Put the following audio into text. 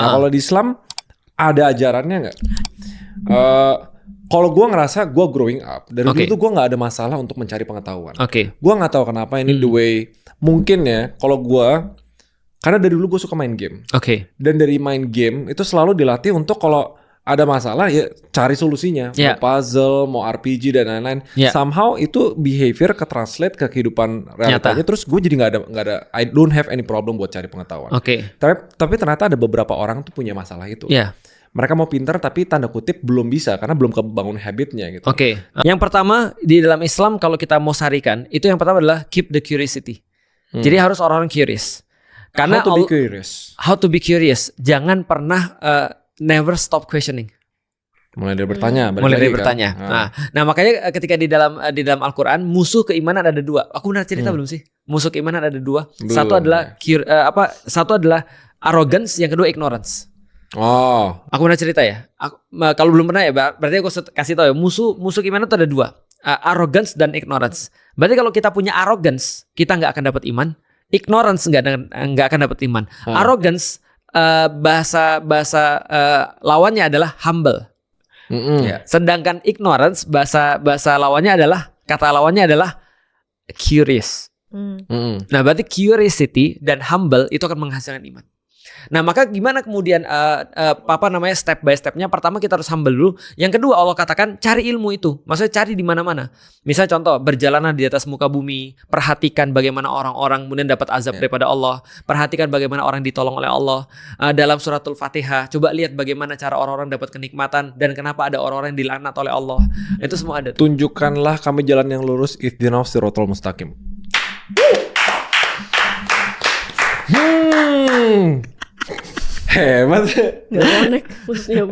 Nah, kalau di Islam ada ajarannya nggak? Kalau gue ngerasa gue growing up dari dulu tuh gue nggak ada masalah untuk mencari pengetahuan. Gue nggak tahu kenapa ini the way. Mungkin ya kalau gue, karena dari dulu gue suka main game. Dan dari main game itu selalu dilatih untuk kalau ada masalah ya cari solusinya. Mau puzzle, mau RPG dan lain-lain. Somehow itu behavior ke-translate ke kehidupan realitanya. Terus gue jadi nggak ada I don't have any problem buat cari pengetahuan. Tapi ternyata ada beberapa orang tuh punya masalah itu. Mereka mau pintar tapi tanda kutip belum bisa karena belum kebangun habitnya gitu. Yang pertama di dalam Islam kalau kita mau sarikan itu yang pertama adalah keep the curiosity. Jadi harus orang-orang curious. Karena how to be curious. Jangan pernah never stop questioning. Mulai dari bertanya. Kan? Nah makanya ketika di dalam Al-Quran musuh keimanan ada dua. Aku benar cerita belum sih? Musuh keimanan ada dua. Belum, satu adalah satu adalah arrogance, yang kedua ignorance. Aku pernah cerita ya. Kalau belum pernah ya, berarti aku kasih tahu ya. Musuh keimanan itu ada dua, arrogance dan ignorance. Berarti kalau kita punya arrogance, kita nggak akan dapat iman. Ignorance nggak akan dapat iman. Arrogance bahasa lawannya adalah humble. Sedangkan ignorance bahasa lawannya adalah curious. Nah berarti curiosity dan humble itu akan menghasilkan iman. Nah maka gimana kemudian step by stepnya? Pertama kita harus humble dulu. Yang kedua Allah katakan cari ilmu itu. Maksudnya cari di mana-mana. Misal contoh berjalanan di atas muka bumi, perhatikan bagaimana orang-orang kemudian dapat azab daripada Allah. Perhatikan bagaimana orang ditolong oleh Allah. Dalam suratul Fatihah coba lihat bagaimana cara orang-orang dapat kenikmatan dan kenapa ada orang-orang yang dilaknat oleh Allah. Itu semua ada. Tunjukkanlah kami jalan yang lurus, ihdinas siratal mustaqim. Hebat. Gak connect maksudnya.